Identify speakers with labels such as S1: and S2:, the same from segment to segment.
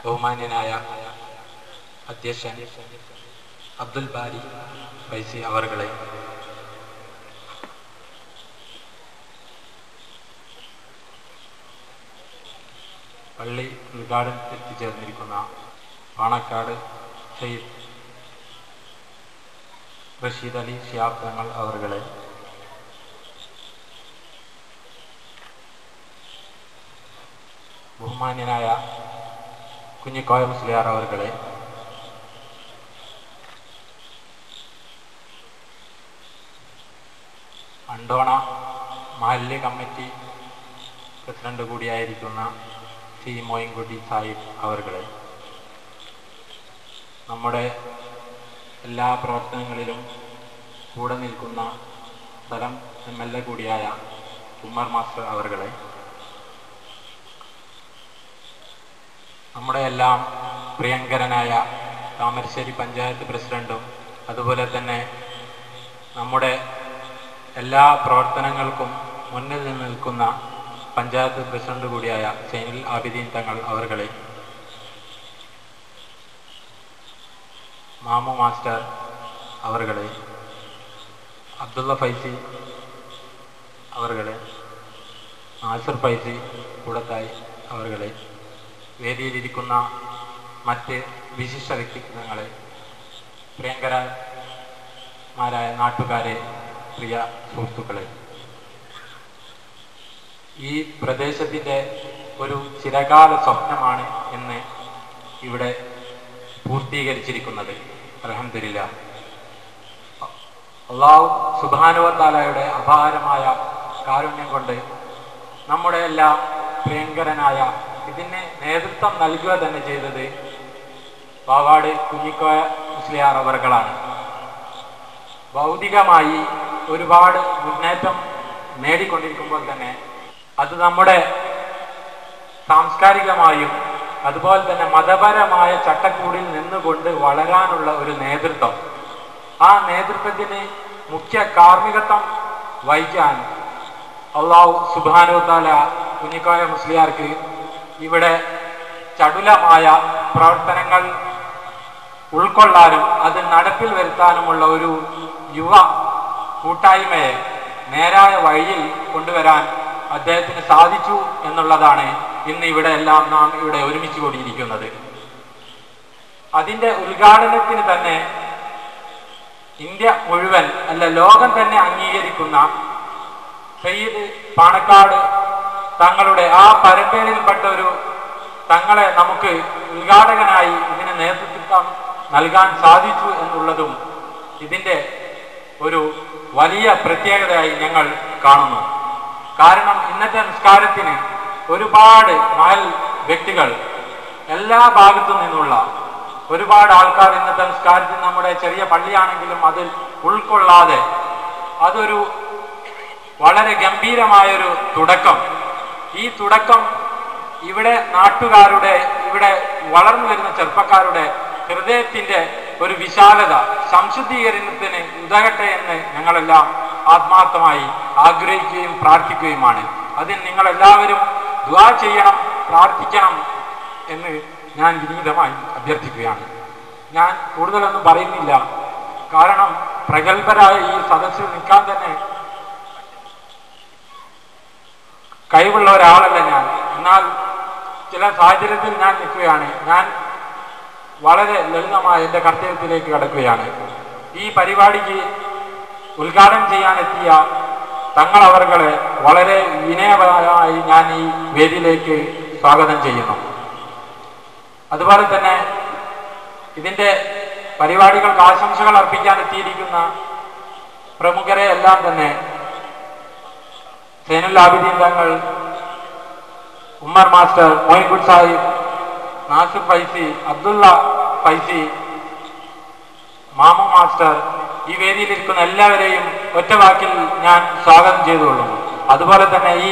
S1: ബഹുമാന്യനായ അധ്യക്ഷൻ അബ്ദുൽ ബാരി ഫൈസി അവർകളെ, പള്ളി ഉദ്ഘാടനത്തിൽ എത്തിച്ചേർന്നിരിക്കുന്ന പാണക്കാട് സയ്യിദ് റഷീദ് അലി ശിഹാബ് തങ്ങൾ അവർകളെ, ബഹുമാന്യനായ കുഞ്ഞിക്കോയ മുസ്ലിയാർ അവർകളെ, അണ്ടോണ മഹല്ല് കമ്മിറ്റി പ്രസിഡന്റ് കൂടിയായിരിക്കുന്ന സി മോയിൻകുട്ടി സാഹിബ് അവർകളെ, നമ്മുടെ എല്ലാ പ്രവർത്തനങ്ങളിലും കൂടെ നിൽക്കുന്ന സ്ഥലം MLA കൂടിയായ ഉമ്മർ മാസ്റ്റർ അവർകളെ, നമ്മുടെ എല്ലാം പ്രിയങ്കരനായ താമരശ്ശേരി പഞ്ചായത്ത് പ്രസിഡന്റും അതുപോലെ തന്നെ നമ്മുടെ എല്ലാ പ്രവർത്തനങ്ങൾക്കും മുന്നിൽ നിന്ന് നിൽക്കുന്ന പഞ്ചായത്ത് പ്രസിഡന്റ് കൂടിയായ സൈനുൽ ആബിദീൻ തങ്ങൾ അവർകളെ, മാമു മാസ്റ്റർ അവർകളെ, അബ്ദുള്ള ഫൈസി അവർകളെ, നാസിർ ഫൈസി കൂടത്തായി അവർകളെ, വേദിയിലിരിക്കുന്ന മറ്റ് വിശിഷ്ട വ്യക്തിത്വങ്ങളെ, പ്രിയങ്കരന്മാരായ നാട്ടുകാരെ, പ്രിയ സുഹൃത്തുക്കളെ, ഈ പ്രദേശത്തിൻ്റെ ഒരു ചിരകാല സ്വപ്നമാണ് ഇന്ന് ഇവിടെ പൂർത്തീകരിച്ചിരിക്കുന്നത്. അൽഹംദുലില്ലാഹ്. അല്ലാഹു സുബ്ഹാനഹു വ തആലയുടെ അപാരമായ കാരുണ്യം കൊണ്ട് നമ്മുടെ എല്ലാം പ്രിയങ്കരനായ ഇതിന് നേതൃത്വം നൽകുക തന്നെ ചെയ്തത് പാവാട് കുഞ്ഞിക്കോയ മുസ്ലിയാർ അവർകളാണ്. ഭൗതികമായി ഒരുപാട് മുന്നേറ്റം നേടിക്കൊണ്ടിരിക്കുമ്പോൾ തന്നെ അത് നമ്മുടെ സാംസ്കാരികമായും അതുപോലെ തന്നെ മതപരമായ ചട്ടക്കൂടിൽ നിന്നുകൊണ്ട് വളരാനുള്ള ഒരു നേതൃത്വം, ആ നേതൃത്വത്തിന് മുഖ്യ കാർമ്മികത്വം വഹിക്കാൻ അല്ലാഹു സുബ്ഹാനഹു വ തആല കുഞ്ഞിക്കോയ മുസ്ലിയാർക്ക് ഇവിടെ ചടുലമായ പ്രവർത്തനങ്ങൾ ഉൾക്കൊള്ളാനും അത് നടപ്പിൽ വരുത്താനുമുള്ള ഒരു യുവ കൂട്ടായ്മയെ നേരായ വഴിയിൽ കൊണ്ടുവരാൻ അദ്ദേഹത്തിന് സാധിച്ചു എന്നുള്ളതാണ് ഇന്ന് ഇവിടെ എല്ലാം നാം ഇവിടെ ഒരുമിച്ച് കൂടിയിരിക്കുന്നത്. അതിൻ്റെ ഉദ്ഘാടനത്തിന് തന്നെ ഇന്ത്യ മുഴുവൻ അല്ല ലോകം തന്നെ അംഗീകരിക്കുന്ന സയ്യിദ് പാണക്കാട് തങ്ങളുടെ ആ പരമ്പരയിൽപ്പെട്ട ഒരു തങ്ങളെ നമുക്ക് ഉദ്ഘാടകനായി ഇതിന് നേതൃത്വം നൽകാൻ സാധിച്ചു എന്നുള്ളതും ഇതിൻ്റെ ഒരു വലിയ പ്രത്യേകതയായി ഞങ്ങൾ കാണുന്നു. കാരണം ഇന്നത്തെ നിസ്കാരത്തിന് ഒരുപാട് മഹൽ വ്യക്തികൾ, എല്ലാ ഭാഗത്തു നിന്നുള്ള ഒരുപാട് ആൾക്കാർ ഇന്നത്തെ നിസ്കാരത്തിന് നമ്മുടെ ചെറിയ പള്ളിയാണെങ്കിലും അതിൽ ഉൾക്കൊള്ളാതെ അതൊരു വളരെ ഗംഭീരമായൊരു തുടക്കം, ഈ തുടക്കം ഇവിടെ നാട്ടുകാരുടെ, ഇവിടെ വളർന്നു വരുന്ന ചെറുപ്പക്കാരുടെ ഹൃദയത്തിൻ്റെ ഒരു വിശാലത സംശുദ്ധീകരണത്തിന് ഉതകട്ടെ എന്ന് ഞങ്ങളെല്ലാം ആത്മാർത്ഥമായി ആഗ്രഹിക്കുകയും പ്രാർത്ഥിക്കുകയുമാണ്. അതിന് നിങ്ങളെല്ലാവരും ദുആ ചെയ്യണം, പ്രാർത്ഥിക്കണം എന്ന് ഞാൻ വിനീതമായി അഭ്യർത്ഥിക്കുകയാണ്. ഞാൻ കൂടുതലൊന്നും പറയുന്നില്ല, കാരണം പ്രഗത്ഭരായ ഈ സദസ്സിൽ നിൽക്കാൻ തന്നെ കഴിവുള്ള ഒരാളല്ല ഞാൻ. എന്നാൽ ചില സാഹചര്യത്തിൽ ഞാൻ നിൽക്കുകയാണ്. ഞാൻ വളരെ ലളിതമായ എൻ്റെ കർത്തവ്യത്തിലേക്ക് കടക്കുകയാണ്. ഈ പരിപാടിക്ക് ഉദ്ഘാടനം ചെയ്യാനെത്തിയ തങ്ങൾ അവർകളെ വളരെ വിനയപരമായി ഞാൻ ഈ വേദിയിലേക്ക് സ്വാഗതം ചെയ്യുന്നു. അതുപോലെ തന്നെ ഇതിൻ്റെ പരിപാടികൾക്ക് ആശംസകൾ അർപ്പിക്കാൻ എത്തിയിരിക്കുന്ന പ്രമുഖരെ എല്ലാം തന്നെ സൈനുൽ ആബിദീൻ തങ്ങൾ, ഉമ്മർ മാസ്റ്റർ, മോയിൻകുട്ടി സാഹിബ്, നാസിർ ഫൈസി, അബ്ദുള്ള ഫൈസി, മാമു മാസ്റ്റർ, ഈ വേദിയിലിരിക്കുന്ന എല്ലാവരെയും ഒറ്റവാക്കിൽ ഞാൻ സ്വാഗതം ചെയ്തുകൊള്ളുന്നു. അതുപോലെ തന്നെ ഈ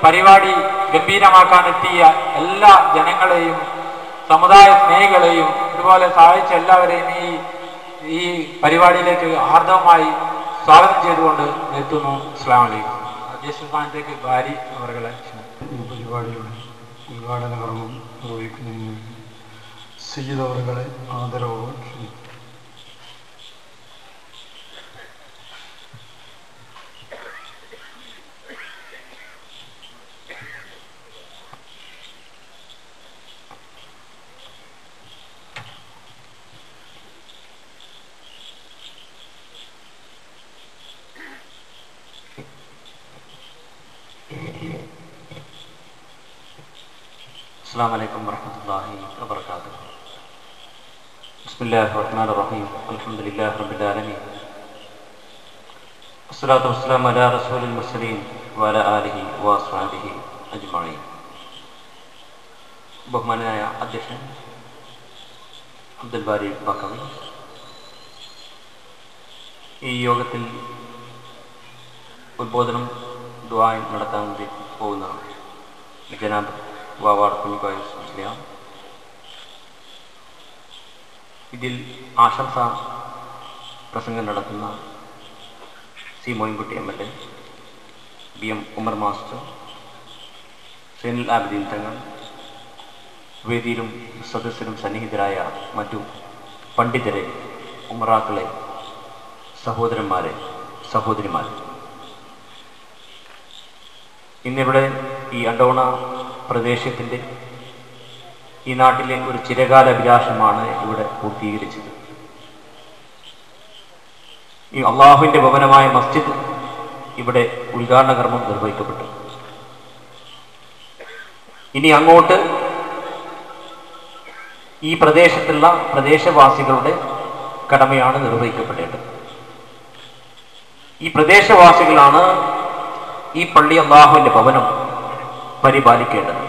S1: പരിപാടി ഗംഭീരമാക്കാൻ എത്തിയ എല്ലാ ജനങ്ങളെയും, സമുദായ സ്നേഹികളെയും ഇതുപോലെ സഹായിച്ച എല്ലാവരെയും ഈ പരിപാടിയിലേക്ക് ഹാർദവമായി സ്വാഗതം ചെയ്തുകൊണ്ട് നിർത്തുന്നു. അസ്സലാമു അലൈക്കും. അധ്യക്ഷൻ സ്ഥാനത്തേക്ക് ഭാരി അവരുടെ
S2: പരിപാടിയുടെ ഉദ്ഘാടന കർമ്മം നിർവഹിക്കുന്നതിന് സയ്യിദ് അവറുകളെ ആദരവോടെ ക്ഷണിക്കുന്നു.
S3: السلام عليكم ورحمة الله وبركاته. بسم الله الرحمن الرحيم. الحمد لله رب العالمين. والصلاة والسلام على رسول المرسلين وعلى آله وأصحابه أجمعين. ബഹുമാനനായ അധ്യക്ഷൻ അബ്ദുൽ ബാരി ബക്കവി, ഈ യോഗത്തിൽ ഉദ്ബോധനം ദുആ നടത്താൻ വേണ്ടി പോകുന്ന ജനാബ് വാവാട് കുഞ്ഞിക്കോയ മുസ്ലിയാർ, ഇതിൽ ആശംസ പ്രസംഗം നടത്തുന്ന C Moyinkutty MLA, BM Umar master, Zainul Abideen തങ്ങൾ, വേദിയിലും സദസ്സിലും സന്നിഹിതരായ മറ്റു പണ്ഡിതരെ, ഉമറാക്കളെ, സഹോദരന്മാരെ, സഹോദരിമാരെ, ഇന്നിവിടെ ഈ അണ്ടോണ പ്രദേശത്തിൻ്റെ, ഈ നാട്ടിലെ ഒരു ചിരകാല അഭിലാഷമാണ് ഇവിടെ പൂർത്തീകരിച്ചത്. ഈ അള്ളാഹുവിൻ്റെ ഭവനമായ മസ്ജിദ് ഇവിടെ ഉദ്ഘാടന കർമ്മം നിർവഹിക്കപ്പെട്ടു. ഇനി അങ്ങോട്ട് ഈ പ്രദേശത്തുള്ള പ്രദേശവാസികളുടെ കടമയാണ് നിർവഹിക്കപ്പെടേണ്ടത്. ഈ പ്രദേശവാസികളാണ് ഈ പള്ളി അള്ളാഹുവിൻ്റെ ഭവനം പരിപാലിക്കേണ്ടത്.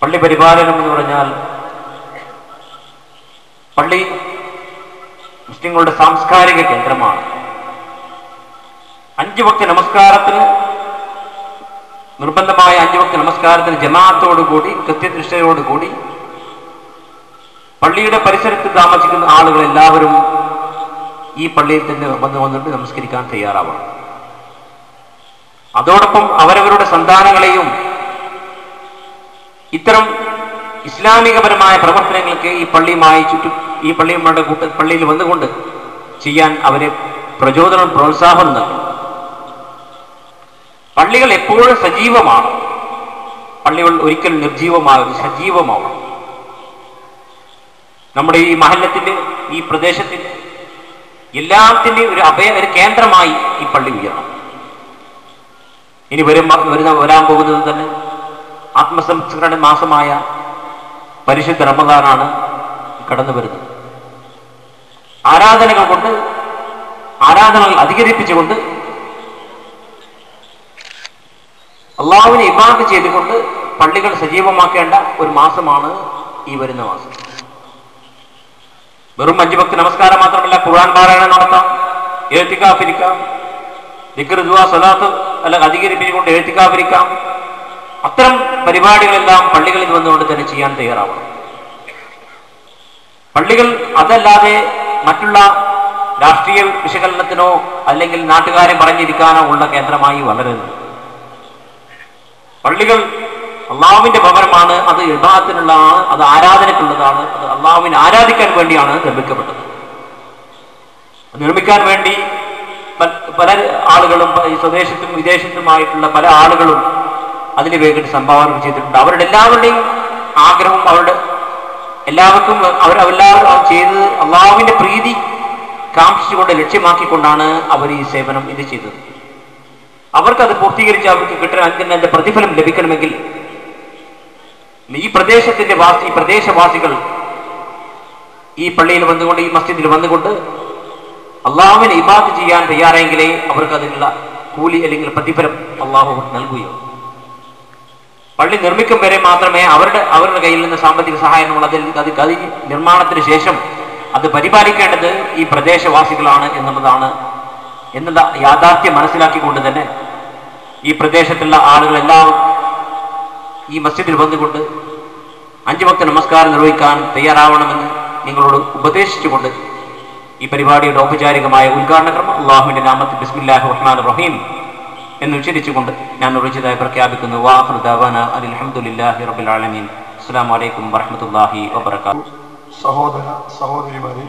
S3: പള്ളി പരിപാലനം എന്ന് പറഞ്ഞാൽ പള്ളി മുസ്ലിങ്ങളുടെ സാംസ്കാരിക കേന്ദ്രമാണ്. 5 വക്ത നമസ്കാരത്തിന്, നിർബന്ധമായ 5 വക്ത നമസ്കാരത്തിന് ജമാഅത്തോടുകൂടി, കൃത്യനിഷ്ഠയോടുകൂടി പള്ളിയുടെ പരിസരത്ത് താമസിക്കുന്ന ആളുകൾ എല്ലാവരും ഈ പള്ളിയിൽ തന്നെ വന്നിട്ട് നമസ്കരിക്കാൻ തയ്യാറാവണം. അതോടൊപ്പം അവരവരുടെ സന്താനങ്ങളെയും ഇത്തരം ഇസ്ലാമികപരമായ പ്രവർത്തനങ്ങൾക്ക് ഈ പള്ളിയുമായി ചുറ്റും, ഈ പള്ളിയുടെ പള്ളിയിൽ വന്നുകൊണ്ട് ചെയ്യാൻ അവരെ പ്രചോദനം, പ്രോത്സാഹനം നൽകും. പള്ളികൾ എപ്പോഴും സജീവമാണ്. പള്ളികൾ ഒരിക്കലും നിർജീവമാകും, സജീവമാവണം. നമ്മുടെ ഈ മഹല്ലത്തിന്റെ, ഈ പ്രദേശത്തിന്റെ എല്ലാത്തിൻ്റെയും ഒരു കേന്ദ്രമായി ഈ പള്ളി ഉയരണം. ഇനി വരാൻ പോകുന്നത് തന്നെ ആത്മസംസ്കരണ മാസമായ പരിശുദ്ധ റമദാനാണ് കടന്നു വരുന്നത്. ആരാധനകൾ അധികരിപ്പിച്ചുകൊണ്ട്, അള്ളാഹുവിനെ ഇബാദത്ത് ചെയ്തുകൊണ്ട് പള്ളികൾ സജീവമാക്കേണ്ട ഒരു മാസമാണ് ഈ വരുന്ന മാസം. വെറും 5 വക്ത നമസ്കാരം മാത്രമല്ല, ഖുർആൻ പാരായണം നടത്താം, എഴുത്തിക്കാഫിരിക്കാം, ദിക്ർ, ദുആ, സ്വലാത്ത് എല്ലാം അധികരിപ്പിച്ചുകൊണ്ട് എഴുത്തിക്കാഫിരിക്കാം. അത്തരം പരിപാടികളെല്ലാം പള്ളികളിൽ വന്നുകൊണ്ട് തന്നെ ചെയ്യാൻ തയ്യാറാവണം. പള്ളികൾ അതല്ലാതെ മറ്റുള്ള രാഷ്ട്രീയ വിശകലനത്തിനോ അല്ലെങ്കിൽ നാട്ടുകാരെ പറഞ്ഞിരിക്കാനോ ഉള്ള കേന്ദ്രമായി വളരരുത്. പള്ളികൾ അള്ളാഹുവിന്റെ ഭവനമാണ്. അത് ഇബാദത്തിനുള്ളതാണ്, അത് ആരാധനക്കുള്ളതാണ്, അത് അള്ളാഹുവിനെ ആരാധിക്കാൻ വേണ്ടിയാണ് നിർമ്മിക്കപ്പെട്ടത്. നിർമ്മിക്കാൻ വേണ്ടി പല ആളുകളും, ഈ സ്വദേശത്തും വിദേശത്തുമായിട്ടുള്ള പല ആളുകളും അതിന് വേണ്ടി സംഭാവന ചെയ്തിട്ടുണ്ട്. അവരുടെ എല്ലാവരുടെയും ആഗ്രഹം, അവരുടെ എല്ലാവർക്കും അവരെല്ലാവരും ചെയ്തത് അള്ളാഹുവിന്റെ പ്രീതി കാംക്ഷിച്ചുകൊണ്ട്, ലക്ഷ്യമാക്കിക്കൊണ്ടാണ് അവർ ഈ സേവനം ഇത് ചെയ്തത്. അവർക്കത് പൂർത്തീകരിച്ച് അവർക്ക് കിട്ടാൻ പ്രതിഫലം ലഭിക്കണമെങ്കിൽ ഈ പ്രദേശവാസികൾ ഈ പള്ളിയിൽ വന്നുകൊണ്ട്, ഈ മസ്ജിദിൽ വന്നുകൊണ്ട് അള്ളാഹുവിനെ ഇബാദത്ത് ചെയ്യാൻ തയ്യാറെങ്കിലേ അവർക്ക് അതിനുള്ള കൂലി അല്ലെങ്കിൽ പ്രതിഫലം അള്ളാഹു നൽകുകയോ. പള്ളി നിർമ്മിക്കും വരെ മാത്രമേ അവരുടെ കയ്യിൽ നിന്ന് സാമ്പത്തിക സഹായമുള്ള അത് നിർമ്മാണത്തിന് ശേഷം അത് പരിപാലിക്കേണ്ടത് ഈ പ്രദേശവാസികളാണ് എന്നുള്ള യാഥാർത്ഥ്യം മനസ്സിലാക്കിക്കൊണ്ട് തന്നെ ഈ പ്രദേശത്തുള്ള ആളുകളെല്ലാം ഈ മസ്ജിദിൽ വന്നുകൊണ്ട് 5 വക്ത നമസ്കാരം നിർവഹിക്കാൻ തയ്യാറാവണമെന്ന് നിങ്ങളോട് ഉപദേശിച്ചുകൊണ്ട് ഈ പരിപാടിയുടെ ഔപചാരികമായ ഉദ്ഘാടന ക്രമം അള്ളാഹുവിന്റെ നാമത്തിൽ ബിസ്മില്ലാഹിർ റഹ്മാനിർ റഹീം എന്ന് ഉച്ചരിച്ചുകൊണ്ട് ഞാൻ ഉറച്ചതായി പ്രഖ്യാപിക്കുന്നു. വാഖിറു ദഅവാനാ അൽഹംദുലില്ലാഹി റബ്ബിൽ ആലമീൻ. അസ്സലാമു അലൈക്കും വറഹ്മത്തുള്ളാഹി വബറകാതുഹു.
S2: സഹോദര സഹോദരിമാരെ